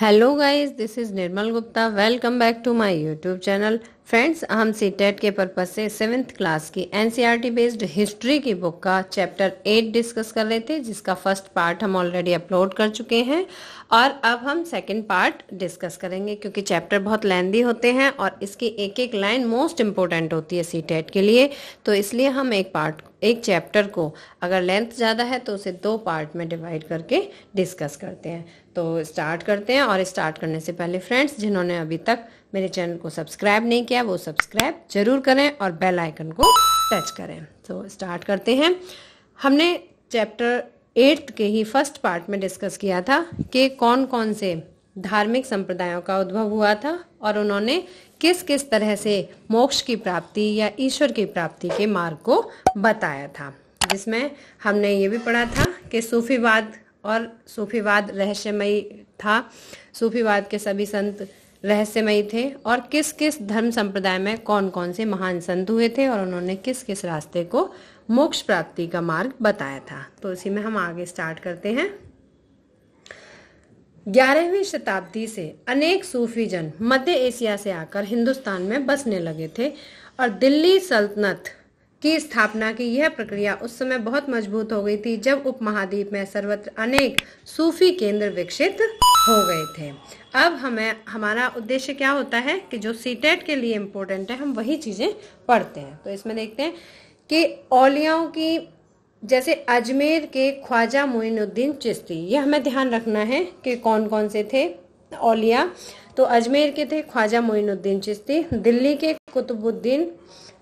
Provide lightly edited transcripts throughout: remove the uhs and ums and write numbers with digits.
Hello guys, this is Nirmal Gupta. Welcome back to my YouTube channel. Friends, हम CTET के purpose से 7th class की NCERT based history की book का chapter 8 discuss कर रहे थे, जिसका फर्स्ट पार्ट हम ऑलरेडी अपलोड कर चुके हैं और अब हम सेकंड पार्ट डिस्कस करेंगे, क्योंकि चैप्टर बहुत लेंदी होते हैं और इसकी एक एक लाइन मोस्ट इंपॉर्टेंट होती है सीटेट के लिए। तो इसलिए हम एक चैप्टर को अगर लेंथ ज़्यादा है तो उसे 2 पार्ट में डिवाइड करके डिस्कस करते हैं। तो स्टार्ट करते हैं। और स्टार्ट करने से पहले फ्रेंड्स, जिन्होंने अभी तक मेरे चैनल को सब्सक्राइब नहीं किया वो सब्सक्राइब जरूर करें और बेल आइकन को टच करें। तो स्टार्ट करते हैं। हमने चैप्टर 8 के ही फर्स्ट पार्ट में डिस्कस किया था कि कौन कौन से धार्मिक संप्रदायों का उद्भव हुआ था और उन्होंने किस किस तरह से मोक्ष की प्राप्ति या ईश्वर की प्राप्ति के मार्ग को बताया था, जिसमें हमने ये भी पढ़ा था कि सूफीवाद रहस्यमयी था। सूफीवाद के सभी संत रहस्यमयी थे और किस किस धर्म संप्रदाय में कौन कौन से महान संत हुए थे और उन्होंने किस किस रास्ते को मोक्ष प्राप्ति का मार्ग बताया था। तो इसी में हम आगे स्टार्ट करते हैं। 11वीं शताब्दी से अनेक सूफी जन मध्य एशिया से आकर हिंदुस्तान में बसने लगे थे और दिल्ली सल्तनत की स्थापना की यह प्रक्रिया उस समय बहुत मजबूत हो गई थी जब उपमहाद्वीप में सर्वत्र अनेक सूफी केंद्र विकसित हो गए थे। अब हमारा उद्देश्य क्या होता है कि जो सीटेट के लिए इम्पोर्टेंट है हम वही चीज़ें पढ़ते हैं। तो इसमें देखते हैं कि औलियाओं की, जैसे अजमेर के ख्वाजा मोइनुद्दीन चिश्ती, ये हमें ध्यान रखना है कि कौन कौन से थे औलिया। तो अजमेर के थे ख्वाजा मोइनुद्दीन चिश्ती, दिल्ली के कुतुबुद्दीन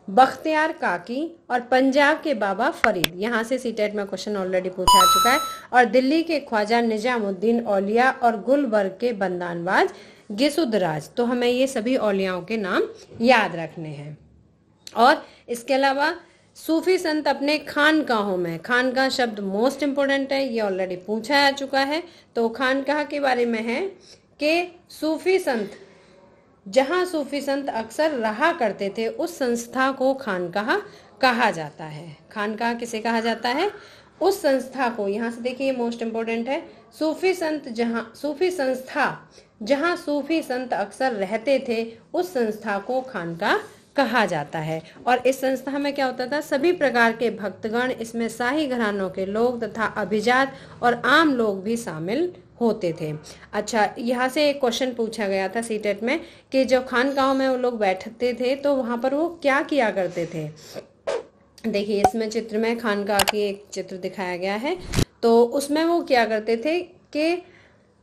बख्तियार काकी और पंजाब के बाबा फरीद, यहाँ से सीटेट में क्वेश्चन ऑलरेडी पूछा चुका है, और दिल्ली के ख्वाजा निजामुद्दीन औलिया और गुलबर्ग के बंदानबाज गिसुदराज। तो हमें ये सभी औलियाओं के नाम याद रखने हैं। और इसके अलावा सूफी संत अपने खानकाहों में, खानकाह शब्द मोस्ट इंपोर्टेंट है, ये ऑलरेडी पूछा आ चुका है। तो खानकाह के बारे में है कि सूफी संत, जहां सूफी संत अक्सर रहा करते थे उस संस्था को खानकाह कहा जाता है। खानकाह किसे कहा जाता है? उस संस्था को। यहाँ से देखिए मोस्ट इंपोर्टेंट है, सूफी संस्था जहां सूफी संत अक्सर रहते थे उस संस्था को खानकाह कहा जाता है। और इस संस्था में क्या होता था? सभी प्रकार के भक्तगण, इसमें शाही घरानों के लोग तथा अभिजात और आम लोग भी शामिल होते थे। अच्छा, यहाँ से एक क्वेश्चन पूछा गया था सीटेट में कि जब खानकाहों में वो लोग बैठते थे तो वहाँ पर वो क्या किया करते थे। देखिए इसमें चित्र में खानकाह की एक चित्र दिखाया गया है। तो उसमें वो क्या करते थे कि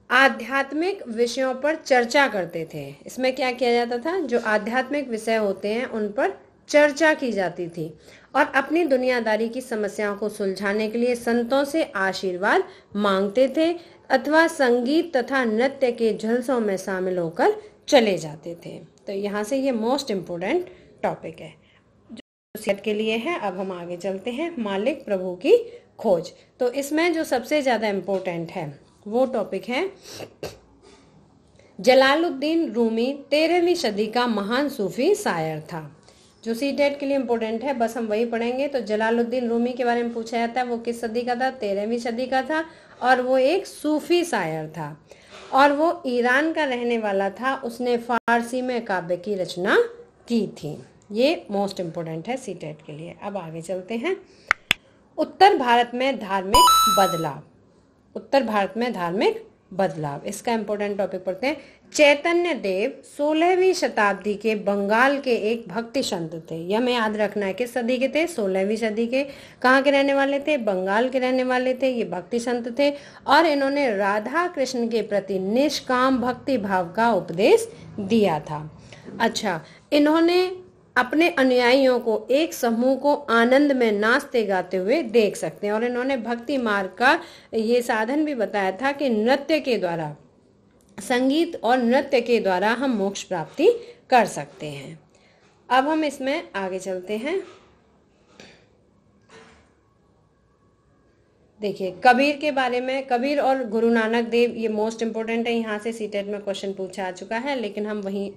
आध्यात्मिक विषयों पर चर्चा करते थे। इसमें क्या किया जाता था? जो आध्यात्मिक विषय होते हैं उन पर चर्चा की जाती थी और अपनी दुनियादारी की समस्याओं को सुलझाने के लिए संतों से आशीर्वाद मांगते थे अथवा संगीत तथा नृत्य के जलसों में शामिल होकर चले जाते थे। तो यहाँ से ये मोस्ट इम्पोर्टेंट टॉपिक है जो सेट के लिए है। अब हम आगे चलते हैं। मालिक प्रभु की खोज। तो इसमें जो सबसे ज्यादा इम्पोर्टेंट है वो टॉपिक है जलालुद्दीन रूमी 13वीं सदी का महान सूफी शायर था। जो सीटेट के लिए इम्पोर्टेंट है, बस हम वही पढ़ेंगे। तो जलालुद्दीन रूमी के बारे में पूछा जाता है, वो किस सदी का था? 13वीं सदी का था और वो एक सूफी शायर था और वो ईरान का रहने वाला था। उसने फारसी में काव्य की रचना की थी। ये मोस्ट इम्पोर्टेंट है सीटेट के लिए। अब आगे चलते हैं। उत्तर भारत में धार्मिक बदलाव। उत्तर भारत में धार्मिक बदलाव, इसका इंपॉर्टेंट टॉपिक पढ़ते हैं। चैतन्य देव 16वीं शताब्दी के बंगाल के एक भक्ति संत थे। यह हमें याद रखना है। किस सदी के थे? 16वीं सदी के। कहाँ के रहने वाले थे? बंगाल के रहने वाले थे। ये भक्ति संत थे और इन्होंने राधा कृष्ण के प्रति निष्काम भक्ति भाव का उपदेश दिया था। अच्छा, इन्होंने अपने अनुयायियों को एक समूह को आनंद में नाचते गाते हुए देख सकते हैं और इन्होंने भक्ति मार्ग का ये साधन भी बताया था कि नृत्य के द्वारा, संगीत और नृत्य के द्वारा हम मोक्ष प्राप्ति कर सकते हैं। अब हम इसमें आगे चलते हैं। देखिए कबीर के बारे में, कबीर और गुरु नानक देव, ये मोस्ट इंपोर्टेंट है। यहाँ से सीटेट में क्वेश्चन पूछा आ चुका है, लेकिन हम वहीं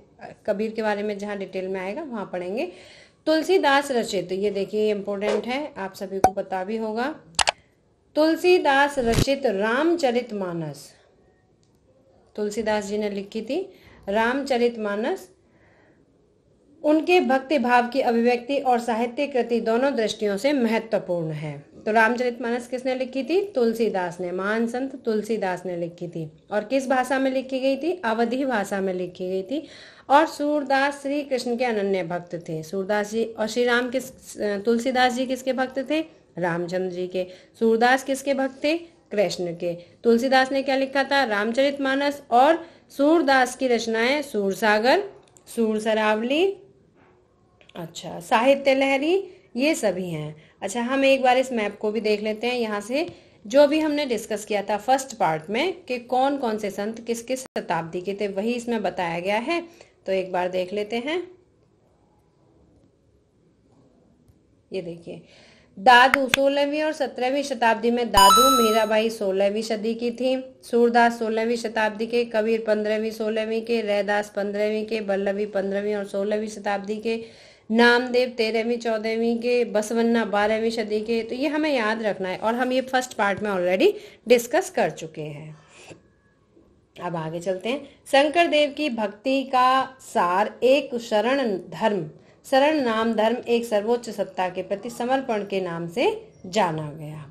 कबीर के बारे में जहाँ डिटेल में आएगा वहाँ पढ़ेंगे। तुलसीदास रचित, ये देखिए इंपॉर्टेंट है, आप सभी को पता भी होगा। तुलसीदास रचित रामचरितमानस तुलसीदास जी ने लिखी थी। रामचरितमानस उनके भक्ति भाव की अभिव्यक्ति और साहित्य कृति दोनों दृष्टियों से महत्वपूर्ण है। तो रामचरितमानस किसने लिखी थी? तुलसीदास ने, महान संत तुलसीदास ने लिखी थी। और किस भाषा में लिखी गई थी? अवधी भाषा में लिखी गई थी। और सूरदास श्री कृष्ण के अनन्य भक्त थे। सूरदास जी और श्री राम तुलसीदास जी किसके भक्त थे? रामचंद्र जी के। सूरदास किसके भक्त थे? कृष्ण के। तुलसीदास ने क्या लिखा था? रामचरितमानस। और सूरदास की रचनाएं सूरसागर, सूरसरावली, अच्छा, साहित्य लहरी, ये सभी हैं। अच्छा, हम एक बार इस मैप को भी देख लेते हैं। यहाँ से जो भी हमने डिस्कस किया था फर्स्ट पार्ट में कि कौन कौन से संत किस किस शताब्दी के थे, वही इसमें बताया गया है। तो एक बार देख लेते हैं। ये देखिए, दादू 16वीं और 17वीं शताब्दी में दादू मीराबाई 16वीं सदी की थी। सूरदास 16वीं शताब्दी के, कबीर 15वीं 16वीं के, रैदास 15वीं के, बल्लभी 15वीं और 16वीं शताब्दी के, नामदेव 13वीं 14वीं के, बसवन्ना 12वीं सदी के। तो ये हमें याद रखना है और हम ये फर्स्ट पार्ट में ऑलरेडी डिस्कस कर चुके हैं। अब आगे चलते हैं। शंकर देव की भक्ति का सार एक शरण नाम धर्म एक सर्वोच्च सत्ता के प्रति समर्पण के नाम से जाना गया।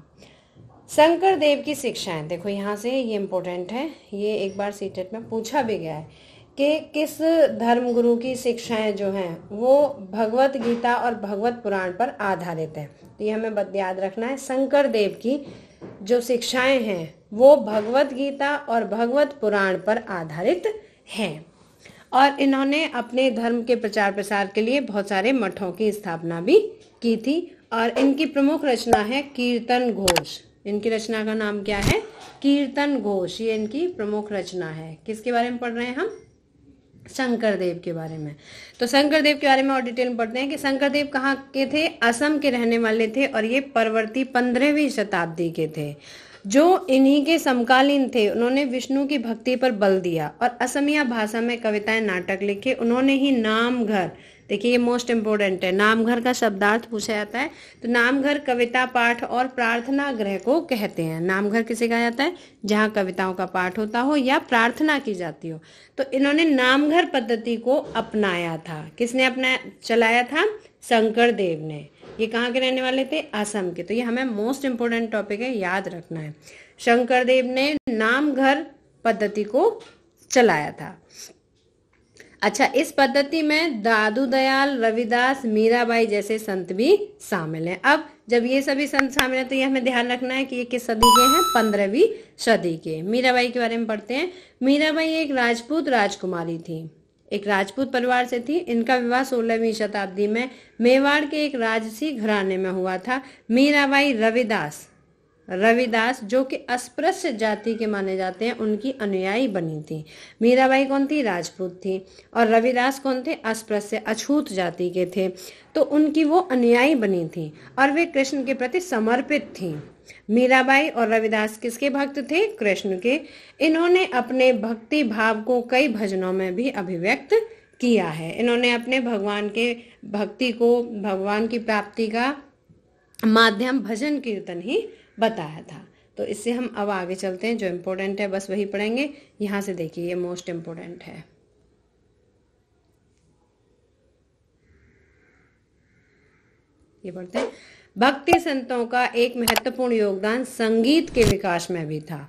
शंकर देव की शिक्षाएं, देखो यहाँ से ये इम्पोर्टेंट है, ये एक बार सीटेट में पूछा भी गया है कि किस धर्म गुरु की शिक्षाएं जो हैं वो भगवत गीता और भगवत पुराण पर आधारित है। तो ये हमें याद रखना है। शंकर देव की जो शिक्षाएं हैं वो भगवत गीता और भगवत पुराण पर आधारित हैं। और इन्होंने अपने धर्म के प्रचार प्रसार के लिए बहुत सारे मठों की स्थापना भी की थी। और इनकी प्रमुख रचना है कीर्तन घोष। इनकी रचना का नाम क्या है? कीर्तन घोष। ये इनकी प्रमुख रचना है। किसके बारे में पढ़ रहे हैं हम? शंकर देव के बारे में। तो शंकर देव के बारे में और डिटेल में पढ़ते हैं कि शंकर देव कहाँ के थे? असम के रहने वाले थे और ये परवर्ती 15वीं शताब्दी के थे। जो इन्हीं के समकालीन थे, उन्होंने विष्णु की भक्ति पर बल दिया और असमिया भाषा में कविताएं, नाटक लिखे। उन्होंने ही नामघर, देखिए ये मोस्ट इम्पोर्टेंट है, नामघर का शब्दार्थ पूछा जाता है। तो नामघर कविता पाठ और प्रार्थना गृह को कहते हैं। नामघर किसे कहा जाता है? जहाँ कविताओं का पाठ होता हो या प्रार्थना की जाती हो। तो इन्होंने नामघर पद्धति को अपनाया था। किसने अपना चलाया था? शंकर देव ने। ये कहाँ के रहने वाले थे? असम के। तो ये हमें मोस्ट इम्पोर्टेंट टॉपिक है, याद रखना है। शंकर देव ने नामघर पद्धति को चलाया था। अच्छा, इस पद्धति में दादू दयाल, रविदास, मीराबाई जैसे संत भी शामिल हैं। अब जब ये सभी संत शामिल हैं तो ये हमें ध्यान रखना है कि ये किस सदी के हैं? 15वीं सदी के। मीराबाई के बारे में पढ़ते हैं। मीराबाई एक राजपूत राजकुमारी थी, एक राजपूत परिवार से थी। इनका विवाह 16वीं शताब्दी में मेवाड़ के एक राजसी घराने में हुआ था। मीराबाई रविदास जो कि अस्पृश्य जाति के माने जाते हैं, उनकी अनुयायी बनी थी। मीराबाई कौन थी? राजपूत थी। और रविदास कौन थे? अस्पृश्य, अछूत जाति के थे। तो उनकी वो अनुयायी बनी थी और वे कृष्ण के प्रति समर्पित थी। मीराबाई और रविदास किसके भक्त थे? कृष्ण के। इन्होंने अपने भक्ति भाव को कई भजनों में भी अभिव्यक्त किया है। इन्होंने अपने भगवान के भक्ति को, भगवान की प्राप्ति का माध्यम भजन कीर्तन ही बताया था। तो इससे हम अब आगे चलते हैं। जो इम्पोर्टेंट है बस वही पढ़ेंगे। यहाँ से देखिए, ये मोस्ट इम्पोर्टेंट है। ये पढ़ते हैं। भक्ति संतों का एक महत्वपूर्ण योगदान संगीत के विकास में भी था।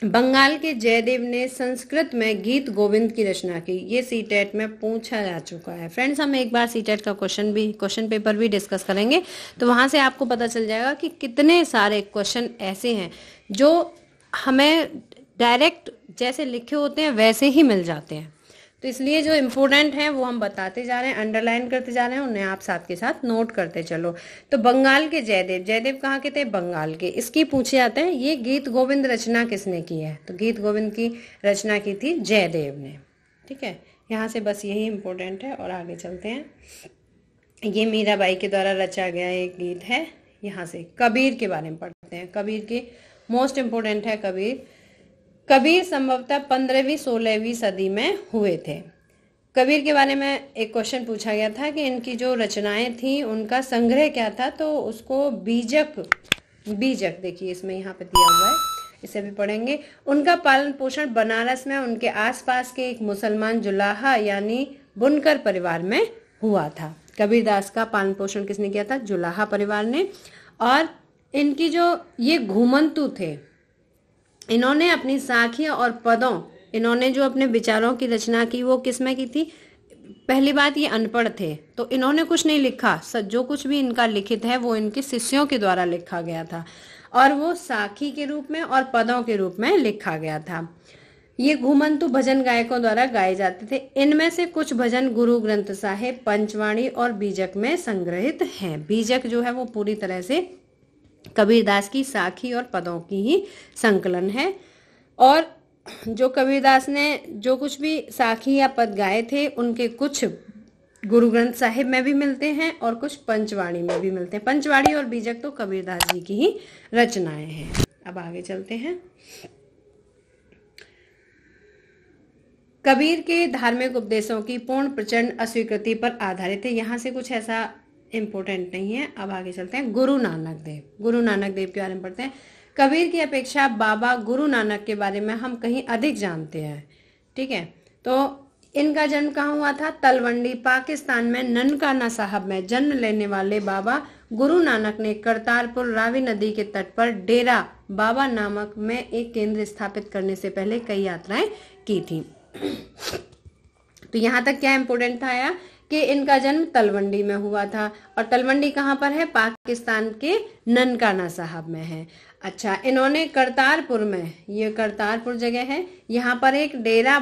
बंगाल के जयदेव ने संस्कृत में गीत गोविंद की रचना की। ये सीटेट में पूछा जा चुका है। फ्रेंड्स, हम एक बार सीटेट का क्वेश्चन पेपर भी डिस्कस करेंगे, तो वहां से आपको पता चल जाएगा कि कितने सारे क्वेश्चन ऐसे हैं जो हमें डायरेक्ट जैसे लिखे होते हैं वैसे ही मिल जाते हैं। तो इसलिए जो इम्पोर्टेंट है वो हम बताते जा रहे हैं, अंडरलाइन करते जा रहे हैं, उन्हें आप साथ के साथ नोट करते चलो। तो बंगाल के जयदेव कहाँ के थे? बंगाल के। इसकी पूछे जाते हैं ये गीत गोविंद रचना किसने की है? तो गीत गोविंद की रचना की थी जयदेव ने। ठीक है, यहाँ से बस यही इम्पोर्टेंट है और आगे चलते हैं। ये मीराबाई के द्वारा रचा गया एक गीत है। यहाँ से कबीर के बारे में पढ़ते हैं। कबीर की मोस्ट इम्पोर्टेंट है कबीर संभवतः 15वीं 16वीं सदी में हुए थे। कबीर के बारे में एक क्वेश्चन पूछा गया था कि इनकी जो रचनाएं थी उनका संग्रह क्या था? तो उसको बीजक देखिए इसमें यहाँ पे दिया हुआ है। इसे भी पढ़ेंगे। उनका पालन पोषण बनारस में उनके आसपास के एक मुसलमान जुलाहा यानी बुनकर परिवार में हुआ था। कबीरदास का पालन पोषण किसने किया था? जुलाहा परिवार ने। और इनकी जो ये घुमंतु थे, इन्होंने अपनी साखियों और पदों, इन्होंने जो अपने विचारों की रचना की वो किसमें की थी? पहली बात, ये अनपढ़ थे तो इन्होंने कुछ नहीं लिखा, जो कुछ भी इनका लिखित है वो इनके शिष्यों के द्वारा लिखा गया था और वो साखी के रूप में और पदों के रूप में लिखा गया था। ये घुमंतु भजन गायकों द्वारा गाए जाते थे। इनमें से कुछ भजन गुरु ग्रंथ साहिब, पंचवाणी और बीजक में संग्रहित हैं। बीजक जो है वो पूरी तरह से कबीरदास की साखी और पदों की ही संकलन है। और जो कबीरदास ने जो कुछ भी साखी या पद गाए थे उनके कुछ गुरु ग्रंथ साहिब में भी मिलते हैं और कुछ पंचवाणी में भी मिलते हैं। पंचवाणी और बीजक तो कबीरदास जी की ही रचनाएं हैं। अब आगे चलते हैं। कबीर के धार्मिक उपदेशों की पूर्ण प्रचंड अस्वीकृति पर आधारित है। यहाँ से कुछ ऐसा इम्पोर्टेंट नहीं है। अब आगे चलते हैं। गुरु नानक देव, गुरु नानक देव के बारे में पढ़ते हैं। कबीर की अपेक्षा बाबा गुरु नानक के बारे में हम कहीं अधिक जानते हैं। ठीक है, तो इनका जन्म कहाँ हुआ था? तलवंडी पाकिस्तान में ननकाना साहब में जन्म लेने वाले बाबा गुरु नानक ने करतारपुर रावी नदी के तट पर डेरा बाबा नामक में एक केंद्र स्थापित करने से पहले कई यात्राएं की थी। तो यहाँ तक क्या इम्पोर्टेंट था आया कि इनका जन्म तलवंडी में हुआ था। और तलवंडी कहाँ पर है? पाकिस्तान के ननकाना साहब में है। अच्छा, इन्होंने करतारपुर में, ये करतारपुर जगह है, यहाँ पर एक डेरा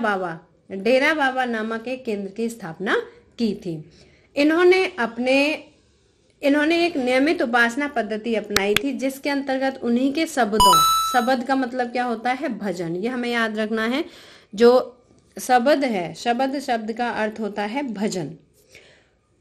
बाबा नामक एक केंद्र की स्थापना की थी। इन्होंने एक नियमित उपासना पद्धति अपनाई थी जिसके अंतर्गत उन्हीं के शब्द का मतलब क्या होता है? भजन। ये हमें याद रखना है। जो शब्द है, शब्द का अर्थ होता है भजन।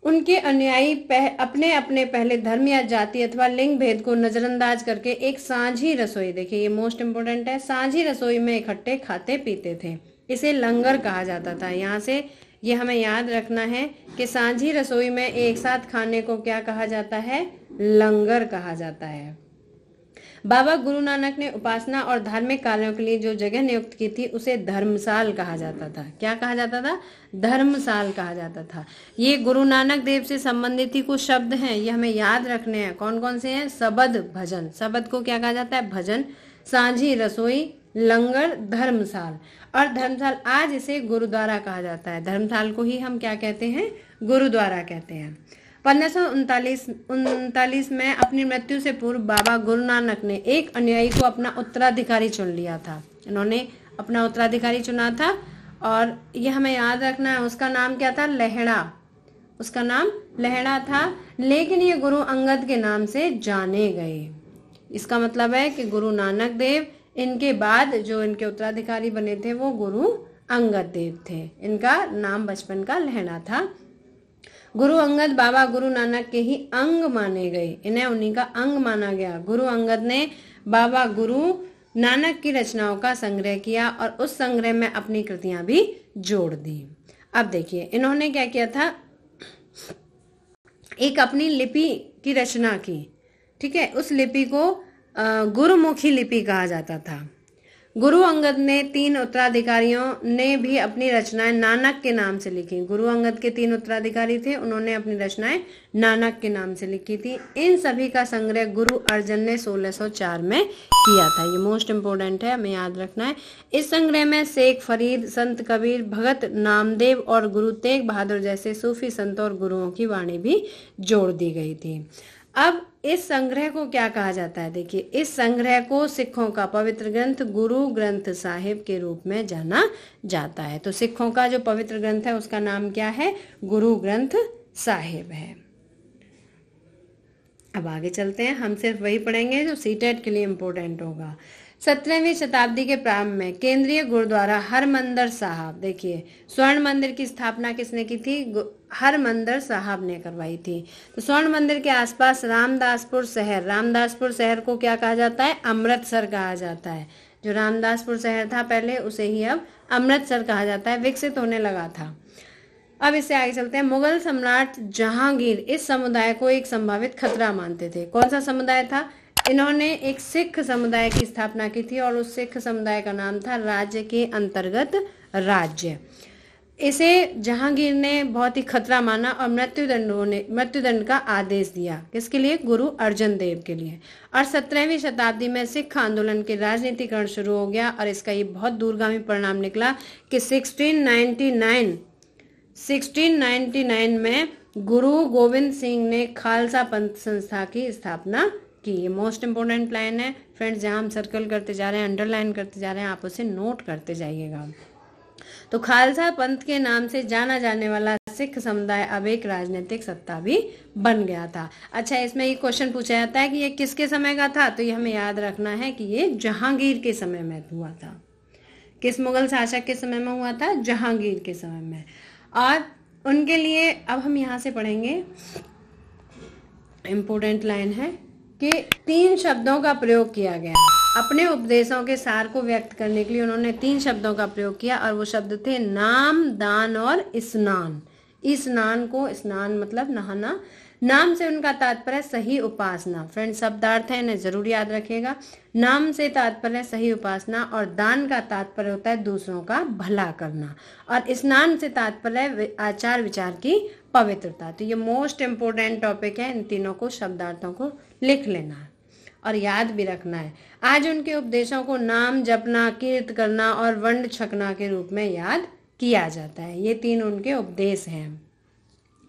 उनके अनुयायी अपने अपने पहले धर्म या जाति अथवा लिंग भेद को नजरअंदाज करके एक सांझी रसोई, देखिए ये मोस्ट इम्पोर्टेंट है, सांझी रसोई में इकट्ठे खाते पीते थे। इसे लंगर कहा जाता था। यहाँ से ये हमें याद रखना है कि सांझी रसोई में एक साथ खाने को क्या कहा जाता है? लंगर कहा जाता है। बाबा गुरु नानक ने उपासना और धार्मिक कार्यों के लिए जो जगह नियुक्त की थी उसे धर्मशाल कहा जाता था। क्या कहा जाता था? धर्मशाल कहा जाता था। ये गुरु नानक देव से संबंधित ही कुछ शब्द हैं, ये हमें याद रखने हैं। कौन कौन से हैं? शब्द, भजन। शब्द को क्या कहा जाता है? भजन। सांझी रसोई, लंगर, धर्मशाल। और धर्मशाल आज इसे गुरुद्वारा कहा जाता है। धर्मशाल को ही हम क्या कहते हैं? गुरुद्वारा कहते हैं। 1539 में अपनी मृत्यु से पूर्व बाबा गुरु नानक ने एक अनुयायी को अपना उत्तराधिकारी चुन लिया था। इन्होंने अपना उत्तराधिकारी चुना था और ये हमें याद रखना है। उसका नाम क्या था? लहड़ा। उसका नाम लहड़ा था, लेकिन ये गुरु अंगद के नाम से जाने गए। इसका मतलब है कि गुरु नानक देव, इनके बाद जो इनके उत्तराधिकारी बने थे वो गुरु अंगद देव थे। इनका नाम बचपन का लहड़ा था। गुरु अंगद बाबा गुरु नानक के ही अंग माने गए, इन्हें उन्हीं का अंग माना गया। गुरु अंगद ने बाबा गुरु नानक की रचनाओं का संग्रह किया और उस संग्रह में अपनी कृतियां भी जोड़ दी। अब देखिए इन्होंने क्या किया था, एक अपनी लिपि की रचना की। ठीक है, उस लिपि को गुरुमुखी लिपि कहा जाता था। गुरु अंगद ने 3 उत्तराधिकारियों ने भी अपनी रचनाएं नानक के नाम से लिखी। गुरु अंगद के 3 उत्तराधिकारी थे, उन्होंने अपनी रचनाएं नानक के नाम से लिखी थी। इन सभी का संग्रह गुरु अर्जन ने 1604 में किया था। ये मोस्ट इम्पोर्टेंट है, हमें याद रखना है। इस संग्रह में शेख फरीद, संत कबीर, भगत नामदेव और गुरु तेग बहादुर जैसे सूफी संतों और गुरुओं की वाणी भी जोड़ दी गई थी। अब इस संग्रह को क्या कहा जाता है? देखिए, इस संग्रह को सिखों का पवित्र ग्रंथ गुरु ग्रंथ साहिब के रूप में जाना जाता है। तो सिखों का जो पवित्र ग्रंथ है उसका नाम क्या है? गुरु ग्रंथ साहिब है। अब आगे चलते हैं। हम सिर्फ वही पढ़ेंगे जो सीटेट के लिए इम्पोर्टेंट होगा। 17वीं शताब्दी के प्रारंभ में केंद्रीय गुरुद्वारा हरमंदिर साहब, देखिए स्वर्ण मंदिर की स्थापना किसने की थी? हरमंदिर साहब ने करवाई थी। तो स्वर्ण मंदिर के आसपास रामदासपुर शहर को क्या कहा जाता है? अमृतसर कहा जाता है। जो रामदासपुर शहर था पहले, उसे ही अब अमृतसर कहा जाता है, विकसित होने लगा था। अब इससे आगे चलते हैं। मुगल सम्राट जहांगीर इस समुदाय को एक संभावित खतरा मानते थे। कौन सा समुदाय था? इन्होंने एक सिख समुदाय की स्थापना की थी और उस सिख समुदाय का नाम था राज्य के अंतर्गत राज्य। इसे जहांगीर ने बहुत ही खतरा माना और मृत्युदंड का आदेश दिया। किसके लिए? गुरु अर्जन देव के लिए। और 17वीं शताब्दी में सिख आंदोलन के राजनीतिकरण शुरू हो गया और इसका ये बहुत दूरगामी परिणाम निकला कि 1699 में गुरु गोविंद सिंह ने खालसा पंथ संस्था की स्थापना की। ये मोस्ट इंपोर्टेंट लाइन है फ्रेंड्स, जहां हम सर्कल करते जा रहे हैं, अंडरलाइन करते जा रहे हैं, आप उसे नोट करते जाइएगा। तो खालसा पंथ के नाम से जाना जाने वाला सिख समुदाय अब एक राजनीतिक सत्ता भी बन गया था। अच्छा, इसमें ये क्वेश्चन पूछा जाता है कि ये किसके समय का था, तो ये हमें याद रखना है कि ये जहांगीर के समय में हुआ था। किस मुगल शासक के समय में हुआ था? जहांगीर के समय में। और उनके लिए अब हम यहाँ से पढ़ेंगे, इंपोर्टेंट लाइन है कि 3 शब्दों का प्रयोग किया गया। अपने उपदेशों के सार को व्यक्त करने के लिए उन्होंने 3 शब्दों का प्रयोग किया और वो शब्द थे नाम, दान और स्नान। स्नान को, स्नान मतलब नहाना, नाम से उनका तात्पर्य सही उपासना। फ्रेंड्स, शब्दार्थ है, इन्हें जरूर याद रखिएगा। नाम से तात्पर्य सही उपासना और दान का तात्पर्य होता है दूसरों का भला करना और स्नान से तात्पर्य आचार विचार की पवित्रता। तो ये मोस्ट इंपोर्टेंट टॉपिक है, इन तीनों को शब्दार्थों को लिख लेना है और याद भी रखना है। आज उनके उपदेशों को नाम जपना, कीर्त करना और वंड छकना के रूप में याद किया जाता है। ये 3 उनके उपदेश हैं,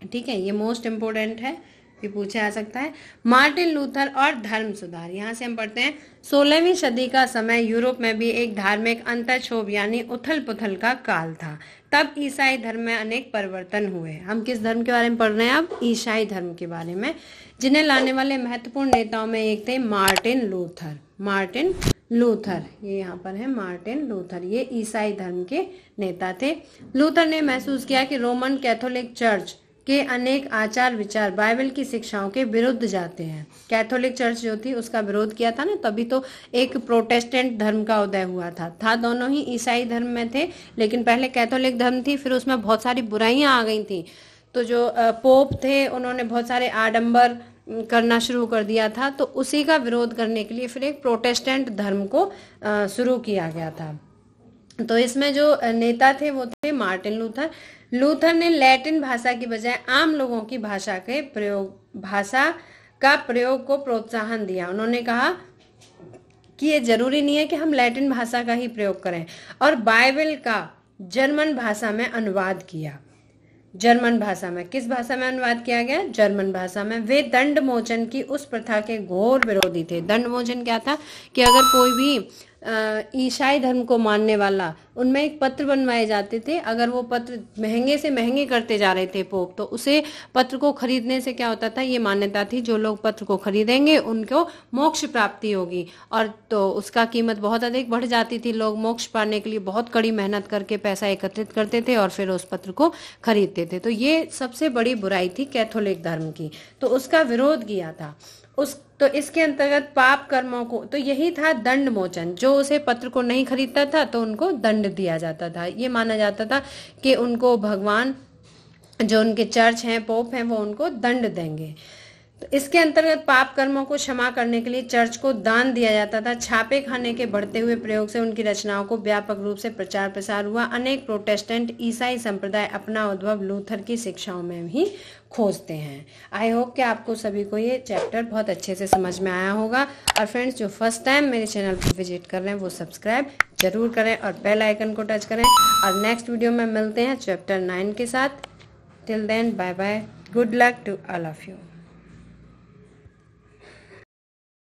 ठीक है, ये मोस्ट इंपोर्टेंट है, ये पूछा जा सकता है। मार्टिन लूथर और धर्म सुधार, यहाँ से हम पढ़ते हैं 16वीं सदी का समय यूरोप में भी एक धार्मिक अंतरक्षोभ यानी उथल पुथल का काल था। तब ईसाई धर्म में अनेक परिवर्तन हुए। हम किस धर्म के बारे में पढ़ रहे हैं अब? ईसाई धर्म के बारे में, जिन्हें लाने वाले महत्वपूर्ण नेताओं में एक थे मार्टिन लूथर। मार्टिन लूथर, ये यहाँ पर है मार्टिन लूथर, ये ईसाई धर्म के नेता थे। लूथर ने महसूस किया कि रोमन कैथोलिक चर्च के अनेक आचार विचार बाइबल की शिक्षाओं के विरुद्ध जाते हैं। कैथोलिक चर्च जो थी उसका विरोध किया था ना, तभी तो एक प्रोटेस्टेंट धर्म का उदय हुआ था दोनों ही ईसाई धर्म में थे, लेकिन पहले कैथोलिक धर्म थी, फिर उसमें बहुत सारी बुराइयां आ गई थी। तो जो पोप थे उन्होंने बहुत सारे आडंबर करना शुरू कर दिया था, तो उसी का विरोध करने के लिए फिर एक प्रोटेस्टेंट धर्म को शुरू किया गया था। तो इसमें जो नेता थे वो थे मार्टिन लूथर। लूथर ने लैटिन भाषा की बजाय आम लोगों की भाषा का प्रयोग को प्रोत्साहन दिया। उन्होंने कहा कि ये जरूरी नहीं है कि हम लैटिन भाषा का ही प्रयोग करें, और बाइबल का जर्मन भाषा में अनुवाद किया। जर्मन भाषा में, किस भाषा में अनुवाद किया गया? जर्मन भाषा में। वे दंड मोचन की उस प्रथा के घोर विरोधी थे। दंड मोचन क्या था कि अगर कोई भी ईसाई धर्म को मानने वाला, उनमें एक पत्र बनवाए जाते थे, अगर वो पत्र महंगे से महंगे करते जा रहे थे पोप, तो उसे पत्र को खरीदने से क्या होता था, ये मान्यता थी जो लोग पत्र को खरीदेंगे उनको मोक्ष प्राप्ति होगी, और तो उसका कीमत बहुत अधिक बढ़ जाती थी। लोग मोक्ष पाने के लिए बहुत कड़ी मेहनत करके पैसा एकत्रित करते थे और फिर उस पत्र को खरीदते थे। तो ये सबसे बड़ी बुराई थी कैथोलिक धर्म की, तो उसका विरोध किया था। तो इसके अंतर्गत पाप कर्मों को, तो यही था दंड मोचन, जो उसे पत्र को नहीं खरीदता था तो उनको दंड दिया जाता था। ये माना जाता था कि उनको भगवान, जो उनके चर्च हैं, पोप हैं, वो उनको दंड देंगे। तो इसके अंतर्गत पाप कर्मों को क्षमा करने के लिए चर्च को दान दिया जाता था। छापे खाने के बढ़ते हुए प्रयोग से उनकी रचनाओं को व्यापक रूप से प्रचार प्रसार हुआ। अनेक प्रोटेस्टेंट ईसाई संप्रदाय अपना उद्भव लूथर की शिक्षाओं में ही खोजते हैं। आई होप कि आपको सभी को ये चैप्टर बहुत अच्छे से समझ में आया होगा। और फ्रेंड्स, जो फर्स्ट टाइम मेरे चैनल पर विजिट कर रहे हैं वो सब्सक्राइब जरूर करें और बेल आइकन को टच करें। और नेक्स्ट वीडियो में मिलते हैं चैप्टर 9 के साथ। Till then, bye bye, good luck to all of you.